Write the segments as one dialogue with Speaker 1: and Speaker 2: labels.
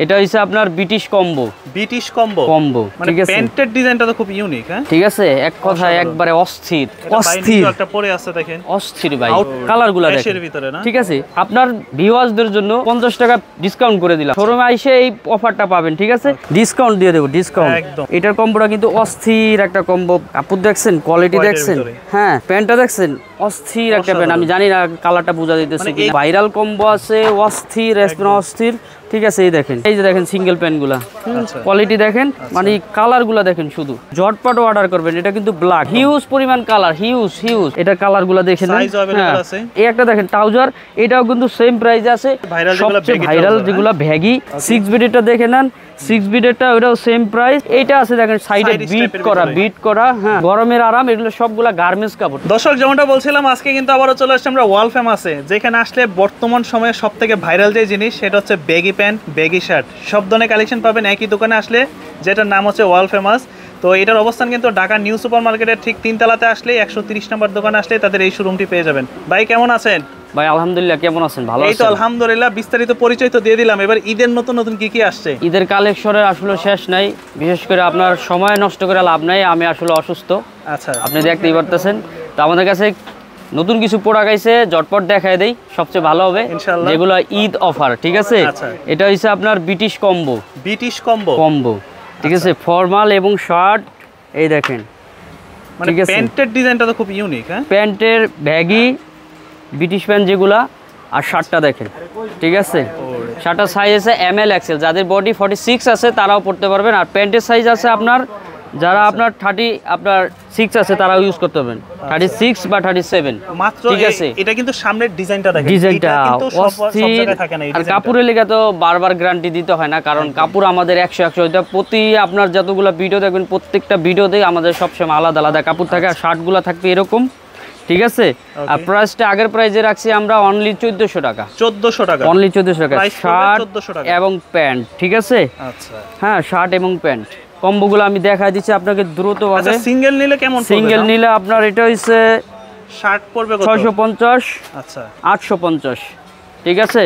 Speaker 1: এটা হইছে আপনার British combo.
Speaker 2: British combo
Speaker 1: combo,
Speaker 2: মানে
Speaker 1: ঠিক আছে।
Speaker 2: প্যান্টের ডিজাইনটা তো খুব ইউনিক, হ্যাঁ
Speaker 1: ঠিক আছে, এক কথায় একবারে অস্থির।
Speaker 2: অস্থির একটা পরে আছে দেখেন,
Speaker 1: অস্থির ভাই, কালারগুলো দেখেন
Speaker 2: ভিতরে না।
Speaker 1: ঠিক আছে, আপনার ভিউয়ার্সদের জন্য 50 টাকা ডিসকাউন্ট করে দিলাম। শোরুমে এসে এই অফারটা পাবেন, ঠিক আছে, ডিসকাউন্ট দিয়ে দেবো, ডিসকাউন্ট। এটার কম্বোটা কিন্তু অস্থির একটা কম্বো। কাপড় দেখছেন, কোয়ালিটি দেখছেন, হ্যাঁ প্যান্টটা দেখছেন, অস্থির একটা প্যান্ট। আমি জানি না কালারটা বোঝা দিতেছে কি, ভাইরাল কম্বো আছে, অস্থির অস্থির। ঠিক আছে, এই দেখেন, এই যে দেখেন সিঙ্গেল প্যান্টগুলা, কোয়ালিটি দেখেন, মানে কালারগুলা দেখেন, শুধু ঝটপট অর্ডার করবেন। এটা কিন্তু ব্ল্যাক, হিউজ পরিমাণ কালার, হিউজ। এটা কালারগুলা দেখেন, এই একটা দেখেন ট্রাউজার, এটাও কিন্তু সেম প্রাইসে আছে। সবচেয়ে ভাইরাল যেগুলা ভ্যাগি 6 বিটেরটা দেখে নেন, 6 বিটেরটা ওটাও সেম প্রাইস। এইটা আছে দেখেন সাইডে বিট করা, হ্যাঁ গরমের আরাম। এগুলো সবগুলা গার্মেন্টস কাপড়।
Speaker 2: দর্শক যেমনটা বলছিলাম, আজকে কিন্তু আবারও চলে আসছে আমরা ওয়াল ফেমাসে, যেখানে আসলে বর্তমান সময়ে সবথেকে ভাইরাল যে জিনিস সেটা হচ্ছে ব্যাগি প্যান্ট, ব্যাগি শার্ট। সব ধরনের কালেকশন পাবেন একই দোকানে আসলে, যেটার নাম হচ্ছে ওয়াল ফেমাস। তো এটার অবস্থান কিন্তু ঢাকা নিউ সুপার মার্কেটের ঠিক 3 তলাতে আসলে 130 নম্বর দোকানে আসলে তাদের এই শোরুমটি পেয়ে যাবেন। ভাই কেমন আছেন?
Speaker 1: ভাই আলহামদুলিল্লাহ, কেমন আছেন? ভালো আছি।
Speaker 2: এই তো আলহামদুলিল্লাহ। বিস্তারিত পরিচয় তো দিয়ে দিলাম, এবার ঈদের নতুন নতুন কি কি আসছে?
Speaker 1: ঈদের কালেকশনের আসলে শেষ নাই, বিশেষ করে আপনার সময় নষ্ট করে লাভ নাই। আমি আসলে অসুস্থ,
Speaker 2: আচ্ছা,
Speaker 1: আপনি দেখতেই পারতেছেন। তো আমাদের কাছে নতুন কিছু প্রোডাক্ট আইছে, ঝটপট দেখায় দেই, সবচেয়ে ভালো হবে যেগুলো ঈদ অফার। ঠিক আছে, এটা হইছে আপনার ব্রিটিশ কম্বো। ব্রিটিশ কম্বো, ঠিক আছে, ফর্মাল এবং শার্ট। এই দেখেন,
Speaker 2: মানে প্যান্টের ডিজাইনটা তো খুব ইউনিক, হ্যাঁ
Speaker 1: প্যান্টের ভ্যাগি ব্রিটিশ প্যান্ট যেগুলা, আর শার্টটা দেখেন, ঠিক আছে। শার্টের সাইজ আছে ML XL, যাদের বডি 46 আছে তারাও পড়তে পারবেন। আর প্যান্টের সাইজ আছে আপনার, যারা আপনার 36 আছে তারাও ইউজ করতে পারবেন, 36 বা 37
Speaker 2: মাত্র।
Speaker 1: ঠিক আছে,
Speaker 2: এটা কিন্তু সামনের ডিজাইনটা দেখেন,
Speaker 1: ডিজাইনটা
Speaker 2: অস্থির।
Speaker 1: আর কাপড়ের লেগে তো বারবার গ্যারান্টি দিতে হয় না, কারণ কাপড় আমাদের 100 হইতে প্রতি আপনার যতগুলো ভিডিও দেখবেন প্রত্যেকটা ভিডিওতে আমাদের সবসময় আলাদা আলাদা কাপড় থাকে। আর শার্টগুলো থাকবে এরকম, ঠিক আছে। আর প্রাইসটা আগের প্রাইসে রাখছি আমরা অনলি 1400 টাকা।
Speaker 2: 1400 টাকা,
Speaker 1: অনলি 1400 টাকা, শার্ট এবং প্যান্ট। ঠিক আছে,
Speaker 2: আচ্ছা,
Speaker 1: হ্যাঁ শার্ট এবং প্যান্ট কম্বোগুলো আমি দেখাই দিচ্ছি আপনাকে দ্রুতভাবে।
Speaker 2: আচ্ছা, সিঙ্গেল নিলে কেমন পড়বে?
Speaker 1: সিঙ্গেল নিলে আপনার এটা হইছে
Speaker 2: শার্ট পড়বে কত?
Speaker 1: 650,
Speaker 2: আচ্ছা
Speaker 1: 850। ঠিক আছে,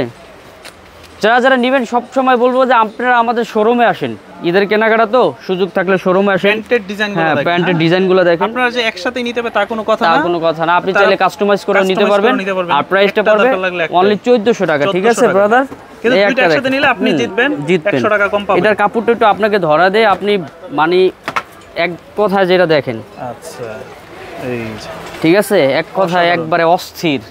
Speaker 1: যারা যারা নেবেন সব সময় বলবো যে আপনারা আমাদের শোরুমে আসেন। ঈদের কেনাকাটা তো, সুযোগ থাকলে শোরুমে আসেন।
Speaker 2: প্যান্টের ডিজাইনগুলো দেখেন,
Speaker 1: প্যান্টের ডিজাইনগুলো দেখেন।
Speaker 2: আপনারা যে একসাথে নিতে হবে তার কোনো কথা না,
Speaker 1: তার কোনো কথা না। আপনি চাইলে কাস্টমাইজ করে নিতে পারবেন। আর প্রাইসটা পড়বে অনলি 1400 টাকা। ঠিক আছে ব্রাদার,
Speaker 2: কিন্তু দুইটা একসাথে নিলে আপনি জিতবেন 100 টাকা কম পাবেন।
Speaker 1: এটার কাপড়টা একটু আপনাকে ধরা দেয়, আপনি মানে এক কথায় যেটা দেখেন।
Speaker 2: আচ্ছা, এই
Speaker 1: ঠিক আছে, এক কথায় একবারে অস্থির।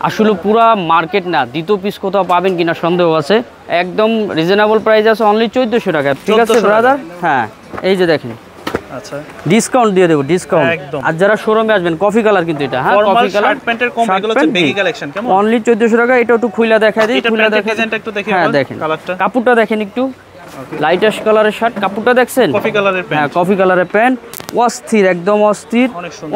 Speaker 1: আসলে পুরা মার্কেট না, দ্বিতীয় পিস কোথাও পাবেন কিনা সন্দেহ আছে। একদম রিজনেবল প্রাইস আছে, অনলি 1400 টাকা। ঠিক আছে ব্রাদার, হ্যাঁ এই যে দেখেন,
Speaker 2: আচ্ছা
Speaker 1: ডিসকাউন্ট দিয়ে দেবো, ডিসকাউন্ট। আর যারা শোরুমে আসবেন, কফি কালার কিন্তু এটা, হ্যাঁ কফি কালার
Speaker 2: শার্ট প্যান্টের কম্বো, এগুলো হচ্ছে বেগি কালেকশন। কেমন?
Speaker 1: অনলি 1400 টাকা। এটা একটু খুলে দেখাই দিই, খুলে দেখাই
Speaker 2: ডিজাইনটা একটু দেখি।
Speaker 1: হ্যাঁ দেখেন, কাপড়টা দেখেন একটু, লাইট অ্যাশ কালারের শার্ট, কাপড়টা দেখছেন,
Speaker 2: কফি কালারের প্যান্ট।
Speaker 1: হ্যাঁ কফি কালারের প্যান্ট, অস্থির, একদম অস্থির।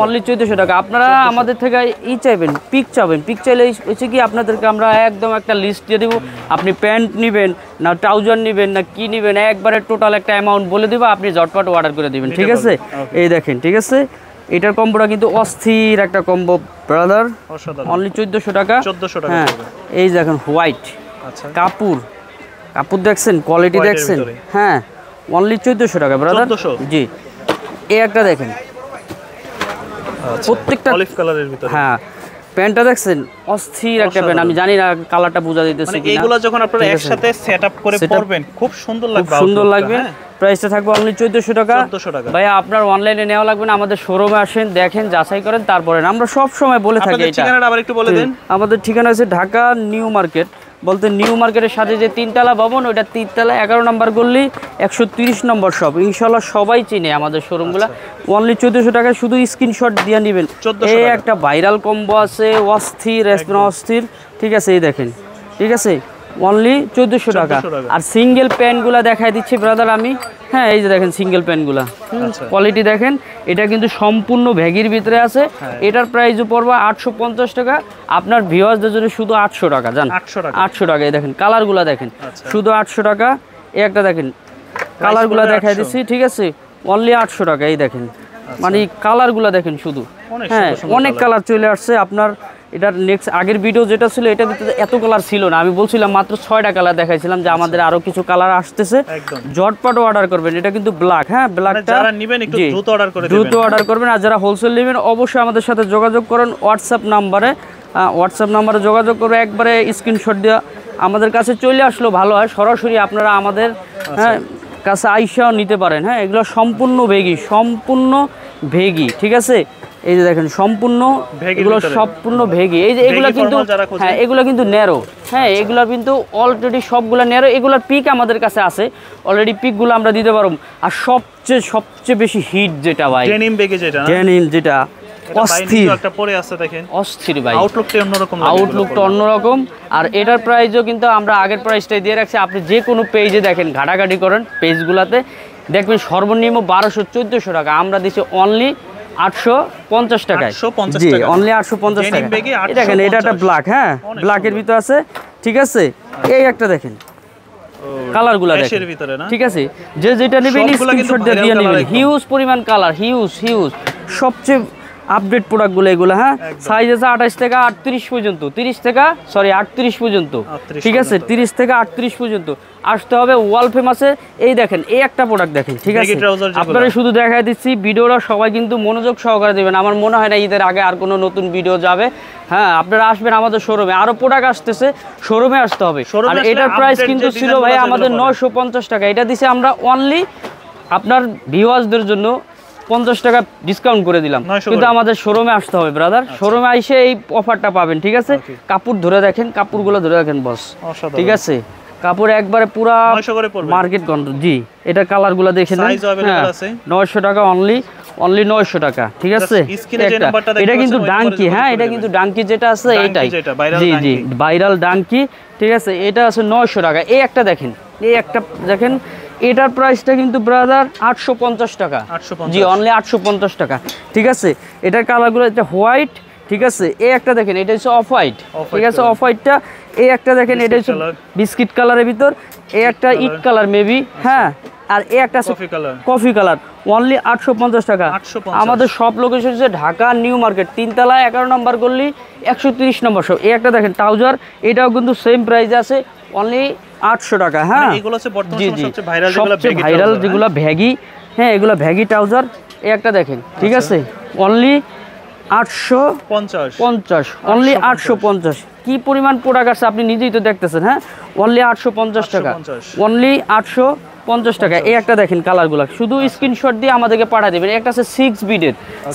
Speaker 1: অনলি 1400 টাকা। আপনারা আমাদের থেকে চাইবেন, পিক চাইবেন, পিক চাইলে হচ্ছে কি আপনাদেরকে আমরা একদম একটা লিস্ট দিয়ে দেবো। আপনি প্যান্ট নেবেন না ট্রাউজার নেবেন না কি নেবেন, একবারে টোটাল একটা অ্যামাউন্ট বলে দেবো, আপনি ঝটপট অর্ডার করে দিবেন। ঠিক আছে, এই দেখেন, ঠিক আছে, এটার কম্বোটা কিন্তু অস্থির একটা কম্বো ব্রাদার, অনলি 1400 টাকা। হ্যাঁ এই দেখেন হোয়াইট কাপড়, কাপড় দেখছেন, কোয়ালিটি দেখছেন, হ্যাঁ অনলি 1400 টাকা ব্রাদার। জি, এই একটা দেখেন, প্রত্যেকটা
Speaker 2: অলিভ কালারের ভিতরে,
Speaker 1: হ্যাঁ প্যান্টটা দেখছেন, অস্থির একটা প্যান্ট। আমি জানি না কালারটা বোঝা দিতেছে কিনা।
Speaker 2: এগুলো যখন আপনারা একসাথে সেটআপ করে পরবেন খুব সুন্দর লাগবে,
Speaker 1: সুন্দর লাগবে। প্রাইসটা থাকবে অনলি 1400 টাকা। ভাই আপনার অনলাইনে নেওয়া লাগবে না, আমাদের শোরুমে আসেন, দেখেন, যাচাই করেন, তারপরে আমরা সব সময় বলে থাকি।
Speaker 2: আপনাদের ঠিকানাটা আবার একটু বলে দেন।
Speaker 1: আমাদের ঠিকানা আছে ঢাকা নিউ মার্কেট, বলতে নিউ মার্কেটের সাথে যে 3 তলা ভবন, ওইটা 3 তলা 11 নম্বর গলি 130 নম্বর শপ। ইনশাল্লাহ সবাই চিনে আমাদের শোরুমগুলো। অনলি 1400 টাকায়, শুধু স্ক্রিনশট দিয়ে নেবেন। এই একটা ভাইরাল কম্বো আছে, অস্থির অস্থির। ঠিক আছে, এই দেখেন, ঠিক আছে, অনলি 1400 টাকা। আর সিঙ্গেল প্যান্টগুলো দেখাই দিচ্ছি ব্রাদার আমি, হ্যাঁ এই যে দেখেন সিঙ্গেল প্যান্টগুলো, কোয়ালিটি দেখেন। এটা কিন্তু সম্পূর্ণ ভ্যাগির ভিতরে আছে। এটার প্রাইসও পড়বে 850 টাকা। আপনার ভিউয়ার্সদের জন্য শুধু 800 টাকা, জান 800 টাকা। এই দেখেন কালারগুলো দেখেন, শুধু 800 টাকা। এই একটা দেখেন, কালারগুলো দেখাই দিচ্ছি, ঠিক আছে, অনলি 800 টাকা। এই দেখেন, মানে কালারগুলো দেখেন শুধু, হ্যাঁ অনেক কালার চলে আসছে। আপনার এটার নেক্সট আগের ভিডিও যেটা ছিল এটা ভিতরে এত কালার ছিল না, আমি বলছিলাম মাত্র 6টা কালার দেখাইছিলাম যে আমাদের আরো কিছু কালার আসতেছে, ঝটপট অর্ডার করবেন। এটা কিন্তু ব্ল্যাক, হ্যাঁ ব্ল্যাকটা
Speaker 2: যারা নেবেন একটু দ্রুত অর্ডার করে দিবেন,
Speaker 1: দ্রুত অর্ডার করবেন। আর যারা হোলসেল নেবেন অবশ্যই আমাদের সাথে যোগাযোগ করেন হোয়াটসঅ্যাপ নাম্বারে যোগাযোগ করবে, একবারে স্ক্রিনশট দেওয়া আমাদের কাছে চলে আসলো ভালো হয়, সরাসরি আপনারা আমাদের হ্যাঁ কাছে আইসাও নিতে পারেন। হ্যাঁ এগুলো সম্পূর্ণ ভেগি, ঠিক আছে? এই যে দেখেন সম্পূর্ণ এগুলো সম্পূর্ণ ভেগি। এই যে এগুলো কিন্তু হ্যাঁ এগুলো কিন্তু ন্যারো, হ্যাঁ এগুলো কিন্তু অলরেডি সবগুলো ন্যারো। এগুলোর পিক আমাদের কাছে আছে অলরেডি, পিকগুলো আমরা দিতে পারবো। আর সবচেয়ে বেশি হিট যেটা ভাই ডেনিম যেটা অস্থির ভাই, আউটলুকটা অন্যরকম। আর এটার প্রাইসও কিন্তু আমরা আগের প্রাইসটাই দিয়ে রাখছি। আপনি যে কোনো পেজে দেখেন, ঘাটাঘাটি করেন পেজগুলাতে, দেখবেন সর্বনিম্ন 1200-1400 টাকা, আমরা দিচ্ছি অনলি 850 টাকায়। জি অনলি 850 টাকা। দেখেন এটা একটা ব্ল্যাক, হ্যাঁ ব্ল্যাকের ভিতর আছে, ঠিক আছে? এই একটা দেখেন কালারগুলো দেখেন, ঠিক আছে? যে যেটা নেবেন স্ক্রিনশট দিয়ে নেবেন। হিউজ পরিমাণ কালার, হিউজ সবচেয়ে আপডেট প্রোডাক্টগুলো এগুলো, হ্যাঁ সাইজ আছে 28 থেকে 38 পর্যন্ত, 38 পর্যন্ত, ঠিক আছে? 30 থেকে 38 পর্যন্ত আসতে হবে ওয়াল ফেমাসে। এই দেখেন এই একটা প্রোডাক্ট দেখেন, ঠিক আছে? আপনারা শুধু দেখাই দিচ্ছি, ভিডিওটা সবাই কিন্তু মনোযোগ সহকারে দেবেন। আমার মনে হয় না ঈদের আগে আর কোনো নতুন ভিডিও যাবে। হ্যাঁ আপনারা আসবেন আমাদের শোরুমে, আরো প্রোডাক্ট আসতেছে, শোরুমে আসতে হবে। আর এটার প্রাইস কিন্তু ছিল ভাই আমাদের 950 টাকা, এটা দিছে আমরা অনলি আপনার ভিউয়ার্সদের জন্য 50 টাকা ডিসকাউন্ট করে দিলাম। কিন্তু আমাদের শোরুমে আসতে হবে ব্রাদার, শোরুমে এসে এই অফারটা পাবেন, ঠিক আছে? কাপড় ধরে দেখেন, কাপড়গুলো ধরে দেখেন বস, ঠিক আছে? কাপড় একবারে পুরা মার্কেট কন্ট্রোল। জি এটা কালারগুলো দেখেন, 900 টাকা অনলি 900 টাকা, ঠিক আছে? এটা কিন্তু ডাঙ্কি, হ্যাঁ এটা কিন্তু ডাঙ্কি যেটা আছে এটাই, জি ভাইরাল ডাঙ্কি, ঠিক আছে? এটা আছে 900 টাকা। এই একটা দেখেন, এটার প্রাইসটা কিন্তু ব্রাদার 850 টাকা, জি অনলি 850 টাকা, ঠিক আছে? এটার কালারগুলো এটা হোয়াইট, ঠিক আছে? এই একটা দেখেন এটা হচ্ছে অফ হোয়াইট, ঠিক আছে? অফ হোয়াইটটা এই একটা দেখেন, এটা হচ্ছে বিস্কিট কালারের ভিতর, এই একটা ইট কালার মেবি, হ্যাঁ আর এই একটা কফি কালার অনলি 850 টাকা। আমাদের সব লোকেশন হচ্ছে ঢাকা নিউ মার্কেট, 3 তলা 11 নম্বর গলি 130 নম্বর সব। এই একটা দেখেন ট্রাউজার, এটাও কিন্তু সেম প্রাইসে আছে অনলি 800 টাকা। হ্যাঁ সবচেয়ে ভাইরাল যেগুলো ভ্যাগি, হ্যাঁ এগুলো ভ্যাগি ট্রাউজার। এই একটা দেখেন, ঠিক আছে? Only 850, only 850। কি পরিমাণ প্রোডাক্ট আছে আপনি নিজেই তো দেখতেছেন, হ্যাঁ অনলি 850 টাকা, অনলি 850 টাকা। এই একটা দেখেন কালারগুলো, শুধু স্ক্রিনশট দিয়ে আমাদেরকে পাঠিয়ে দেবেন। একটা আছে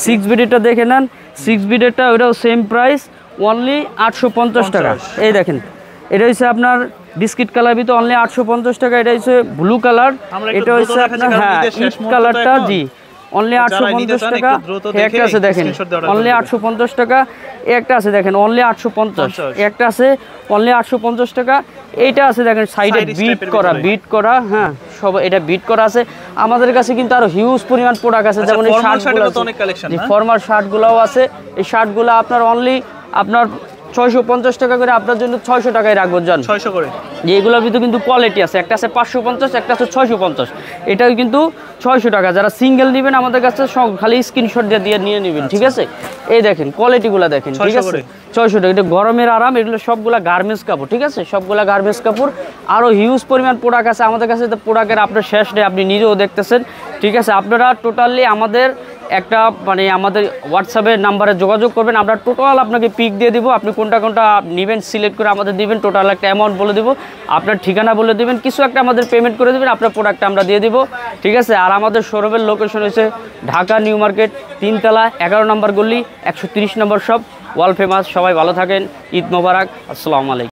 Speaker 1: 6 বিডেরটা দেখে নেন, 6 বিডেরটা ওইটাও সেম প্রাইস অনলি 850 টাকা। এই দেখেন এটা হচ্ছে আপনার বিস্কিট কালার ভিতরে অনলি 850 টাকা। এটা হচ্ছে ব্লু কালার, এটা হচ্ছে আপনার হ্যাঁ ইট কালারটা, জি অনলি 850 টাকা। একটা আছে দেখেন অনলি 850 টাকা। একটা আছে দেখেন অনলি 850, একটা আছে অনলি 850 টাকা। এইটা আছে দেখেন সাইডে বিট করা, হ্যাঁ সব এটা বিট করা আছে। আমাদের কাছে কিন্তু আরো হিউজ পরিমাণ প্রোডাক্ট আছে, যেমন এই শার্টগুলো, ফর্মাল শার্টগুলোও আছে। এই শার্টগুলো আপনার অনলি আপনার 650 টাকা করে, আপনার জন্য 600 টাকায় রাখবো জান, 600 করে। যে এগুলোর ভিতরে কিন্তু কোয়ালিটি আছে, একটা আছে 550, একটা আছে 650। এটাও কিন্তু 600 টাকা। যারা সিঙ্গেল নেবেন আমাদের কাছে খালি স্ক্রিনশট দিয়ে নিয়ে নেবেন, ঠিক আছে? এই দেখেন কোয়ালিটিগুলো দেখেন, ঠিক আছে? 600 টাকা। এটা গরমের আরাম, এগুলো সবগুলা গার্মেন্টস কাপড়, ঠিক আছে? সবগুলা গার্মেন্টস কাপড়। আরও হিউজ পরিমাণ প্রোডাক্ট আছে আমাদের কাছে, তো প্রোডাক্টের আপনার শেষ নেই, আপনি নিজেও দেখতেছেন, ঠিক আছে? আপনারা টোটালি আমাদের একটা মানে আমাদের হোয়াটসঅ্যাপের নাম্বারে যোগাযোগ করবেন, আমরা টোটাল আপনাকে পিক দিয়ে দিব। আপনি কোনটা নেবেন সিলেক্ট করে আমাদের দিবেন, টোটাল একটা অ্যামাউন্ট বলে দিব, আপনার ঠিকানা বলে দিবেন, কিছু একটা আমাদের পেমেন্ট করে দেবেন, আপনার প্রোডাক্টটা আমরা দিয়ে দিব, ঠিক আছে? আর আমাদের শোরুমের লোকেশন হচ্ছে ঢাকা নিউ মার্কেট, 3 তলা 11 নম্বর গলি 130 নম্বর শপ, ওয়াল ফেমাস। সবাই ভালো থাকেন, ঈদ মোবারক, আসসালামু আলাইকুম।